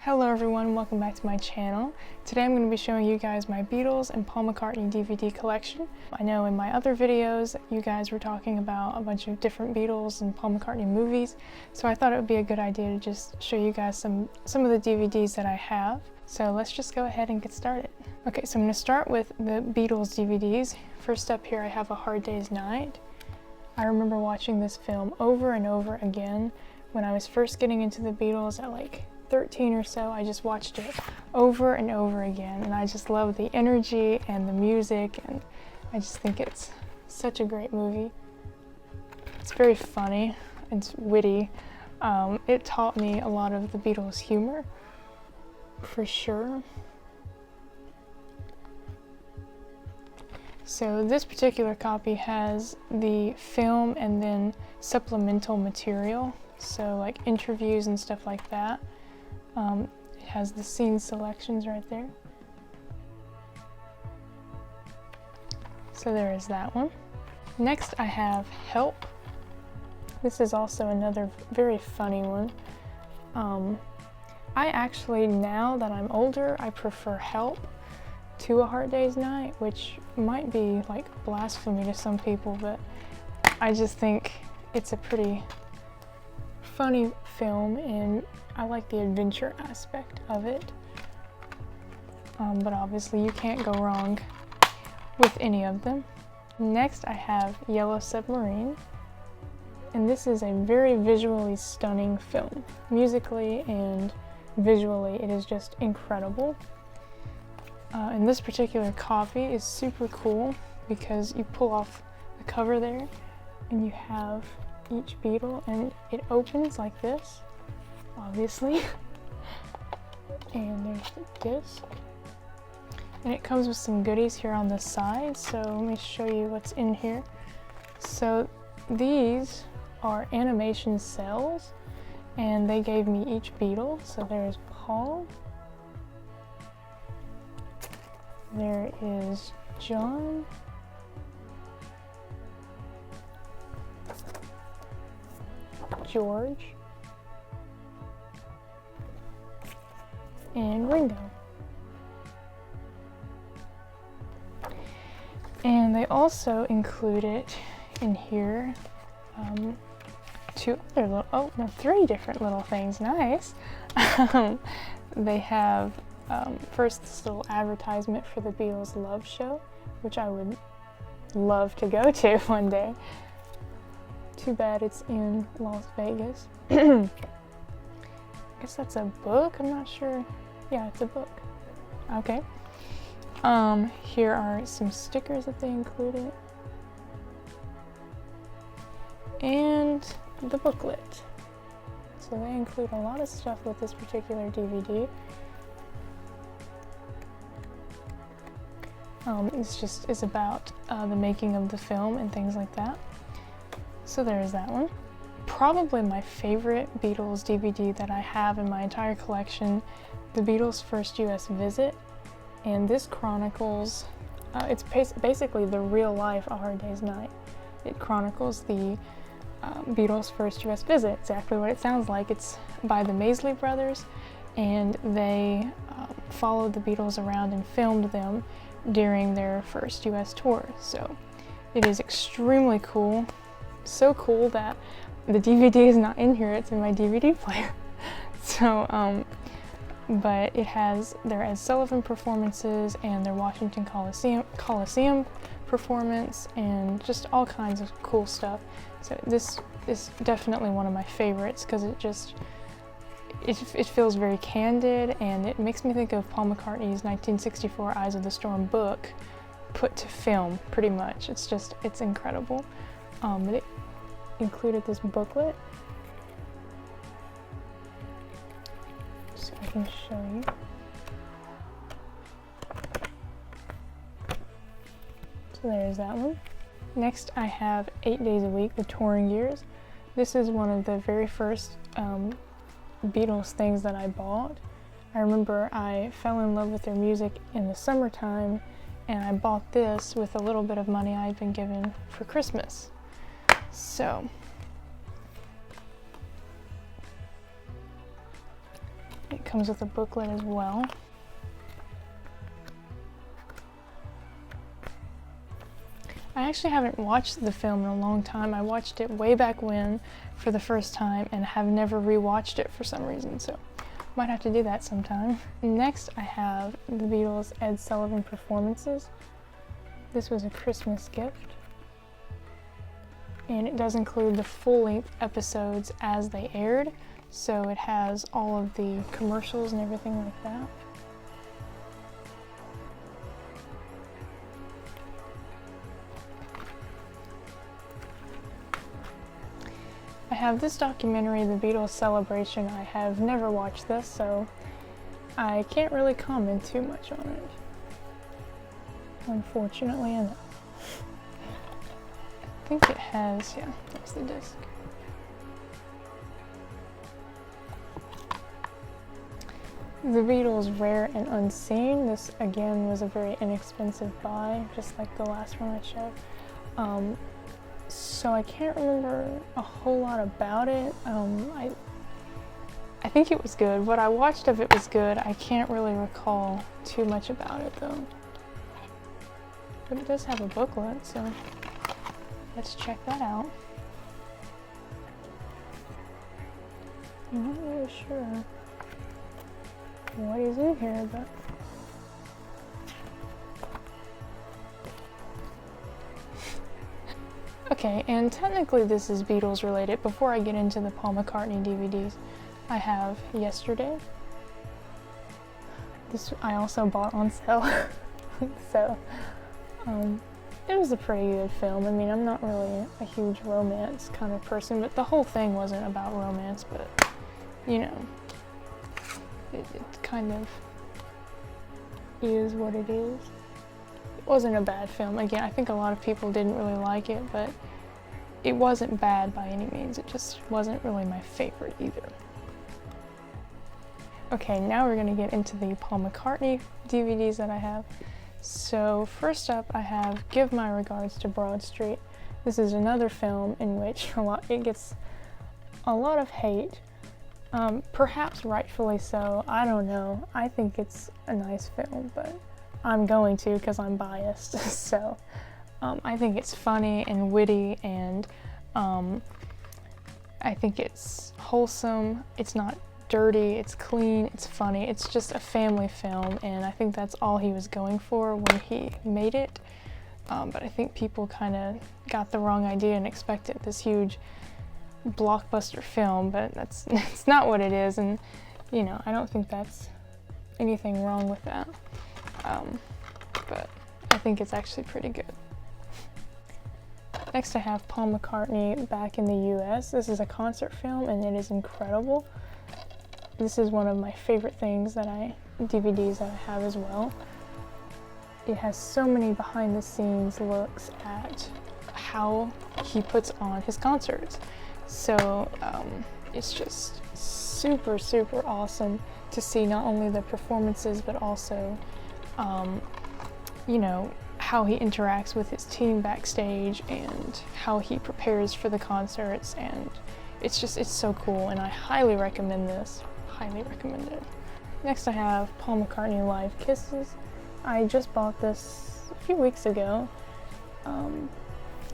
Hello everyone, welcome back to my channel. Today I'm going to be showing you guys my Beatles and Paul McCartney DVD collection. I know in my other videos you guys were talking about a bunch of different Beatles and Paul McCartney movies, so I thought it would be a good idea to just show you guys some of the DVDs that I have. So let's just go ahead and get started. Okay, so I'm going to start with the Beatles DVDs. First up here I have A Hard Day's Night. I remember watching this film over and over again when I was first getting into the Beatles at like 13 or so. I just watched it over and over again, and I just love the energy and the music, and I just think it's such a great movie. It's very funny, it's witty. It taught me a lot of the Beatles humor, for sure. So this particular copy has the film and then supplemental material, so like interviews and stuff like that. It has the scene selections right there. So there is that one. Next I have Help. This is also another very funny one. I actually, now that I'm older, I prefer Help to A Hard Day's Night, which might be like blasphemy to some people, but I just think it's a pretty funny film and I like the adventure aspect of it. But obviously you can't go wrong with any of them. Next I have Yellow Submarine, and this is a very visually stunning film. Musically and visually it is just incredible. And this particular copy is super cool because you pull off the cover there and you have each Beatle and it opens like this, obviously. And there's the disc. And it comes with some goodies here on the side, so let me show you what's in here. So these are animation cells, and they gave me each Beatle. So there's Paul. There is John. George. And Ringo. And they also included in here three different little things. Nice. They have first this little advertisement for the Beatles Love Show, which I would love to go to one day. Too bad it's in Las Vegas. I guess that's a book, I'm not sure. Yeah, it's a book. Okay. Here are some stickers that they included. And the booklet. So they include a lot of stuff with this particular DVD. It's about the making of the film and things like that. So there's that one. Probably my favorite Beatles DVD that I have in my entire collection, the Beatles' First US Visit. And this chronicles, it's basically the real life A Hard Day's Night. It chronicles the Beatles' first US visit, exactly what it sounds like. It's by the Maisley brothers, and they followed the Beatles around and filmed them during their first US tour. So it is extremely cool. So cool that the DVD is not in here, it's in my DVD player. So, but it has their Ed Sullivan performances and their Washington Coliseum performance and just all kinds of cool stuff. So this is definitely one of my favorites because it feels very candid, and it makes me think of Paul McCartney's 1964 Eyes of the Storm book put to film, pretty much. It's incredible. But it included this booklet, so I can show you. So there's that one. Next I have 8 Days a Week, The Touring Years. This is one of the very first Beatles things that I bought. I remember I fell in love with their music in the summertime, and I bought this with a little bit of money I had been given for Christmas. So It comes with a booklet as well. I actually haven't watched the film in a long time. I watched it way back when for the first time and have never rewatched it for some reason, so might have to do that sometime. Next I have the Beatles' Ed Sullivan performances. This was a Christmas gift, and it does include the full-length episodes as they aired, so it has all of the commercials and everything like that. I have this documentary, The Beatles Celebration. I have never watched this, so I can't really comment too much on it, unfortunately enough. I think it has, yeah, that's the disc. The Beatles Rare and Unseen. This again was a very inexpensive buy, just like the last one I showed. So I can't remember a whole lot about it. I think it was good. What I watched of it was good. I can't really recall too much about it though. But it does have a booklet, so let's check that out. I'm not really sure what is in here, but okay, and technically this is Beatles related. Before I get into the Paul McCartney DVDs, I have Yesterday. This I also bought on sale. So, it was a pretty good film. I mean, I'm not really a huge romance kind of person, but the whole thing wasn't about romance, but, you know, it kind of is what it is. It wasn't a bad film. Again, I think a lot of people didn't really like it, but it wasn't bad by any means. It just wasn't really my favorite either. Okay, now we're going to get into the Paul McCartney DVDs that I have. So first up I have Give My Regards to Broad Street. This is another film in which it gets a lot of hate. Perhaps rightfully so, I don't know. I think it's a nice film, but I'm going to because I'm biased. So I think it's funny and witty, and I think it's wholesome. It's not dirty, it's clean, it's funny. It's just a family film, and I think that's all he was going for when he made it. But I think people kind of got the wrong idea and expected this huge blockbuster film, but that's not what it is, and you know, I don't think that's anything wrong with that. But I think it's actually pretty good. Next I have Paul McCartney Back in the US. This is a concert film and it is incredible. This is one of my favorite things DVDs that I have as well. It has so many behind the scenes looks at how he puts on his concerts. So it's just super, super awesome to see not only the performances, but also, you know, how he interacts with his team backstage and how he prepares for the concerts, and it's so cool, and I highly recommend this. Highly recommend it. Next I have Paul McCartney Live Kisses. I just bought this a few weeks ago.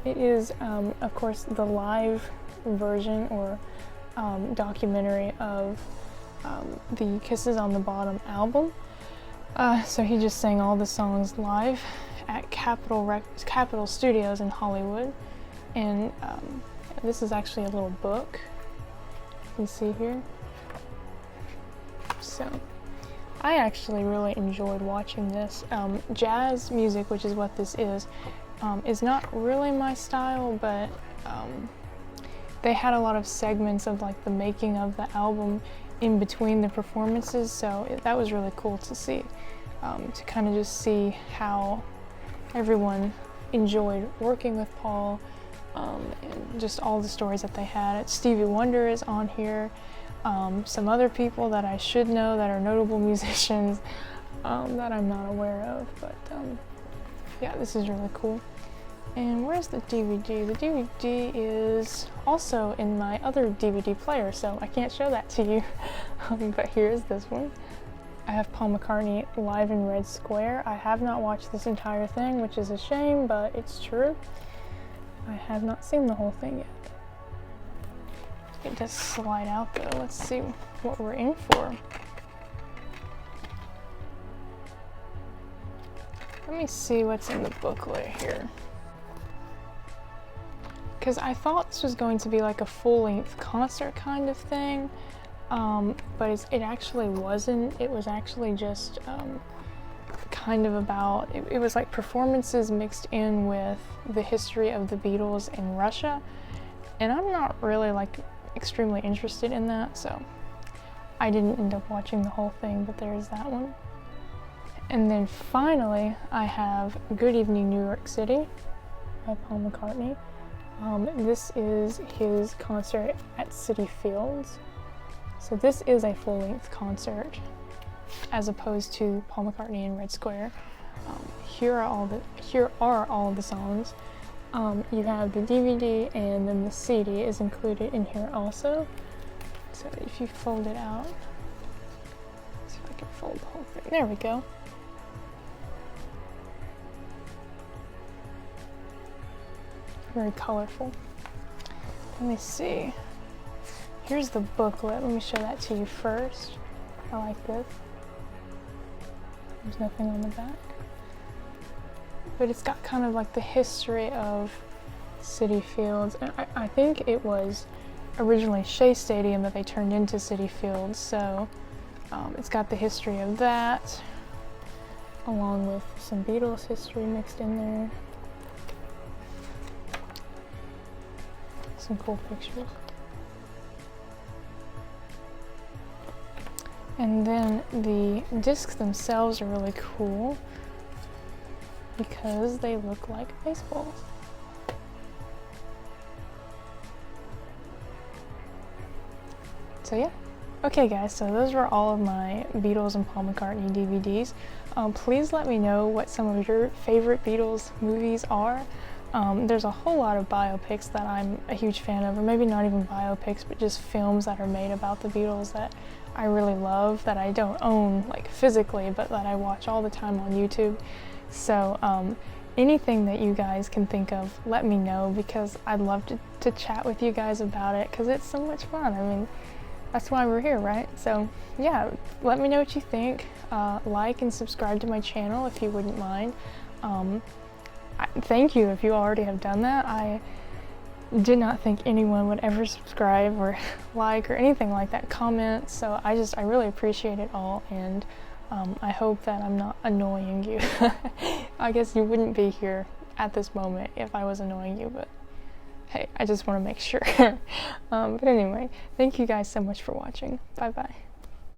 It is, of course, the live version or documentary of the Kisses on the Bottom album. So he just sang all the songs live at Capitol Studios in Hollywood. And this is actually a little book you can see here. So I actually really enjoyed watching this. Jazz music, which is what this is not really my style, but they had a lot of segments of like the making of the album in between the performances, so that was really cool to see, to kind of just see how everyone enjoyed working with Paul, and just all the stories that they had. Stevie Wonder is on here, some other people that I should know that are notable musicians that I'm not aware of, but yeah, this is really cool. And where's the DVD? The DVD is also in my other DVD player, so I can't show that to you. But here's this one. I have Paul McCartney live in Red Square. I have not watched this entire thing, which is a shame, but it's true. I have not seen the whole thing yet. It does slide out though. Let's see what we're in for. Let me see what's in the booklet here. Because I thought this was going to be like a full-length concert kind of thing, but it actually wasn't. It was actually just kind of about, it was like performances mixed in with the history of the Beatles in Russia, and I'm not really like extremely interested in that, so I didn't end up watching the whole thing, but there's that one. And then finally, I have Good Evening New York City by Paul McCartney. This is his concert at Citi Fields. So this is a full-length concert as opposed to Paul McCartney in Red Square. Here are all the songs. You have the DVD, and then the CD is included in here also. So if you fold it out, let's see if I can fold the whole thing. There we go. Very colorful. Let me see. Here's the booklet. Let me show that to you first. I like this. There's nothing on the back. But it's got kind of like the history of Citi Fields. And I think it was originally Shea Stadium that they turned into Citi Fields. So it's got the history of that, along with some Beatles history mixed in there. Some cool pictures. And then the discs themselves are really cool because they look like baseballs. So yeah. Okay guys, so those were all of my Beatles and Paul McCartney DVDs. Please let me know what some of your favorite Beatles movies are. There's a whole lot of biopics that I'm a huge fan of, or maybe not even biopics, but just films that are made about the Beatles that I really love, that I don't own like physically, but that I watch all the time on YouTube. So anything that you guys can think of, let me know, because I'd love to chat with you guys about it, because it's so much fun. I mean, that's why we're here, right? So yeah, let me know what you think. Like and subscribe to my channel if you wouldn't mind. Thank you if you already have done that. I did not think anyone would ever subscribe or like or anything like that, comment, so I really appreciate it all, and I hope that I'm not annoying you. I guess you wouldn't be here at this moment if I was annoying you, but hey, I just want to make sure. But anyway, thank you guys so much for watching. Bye bye.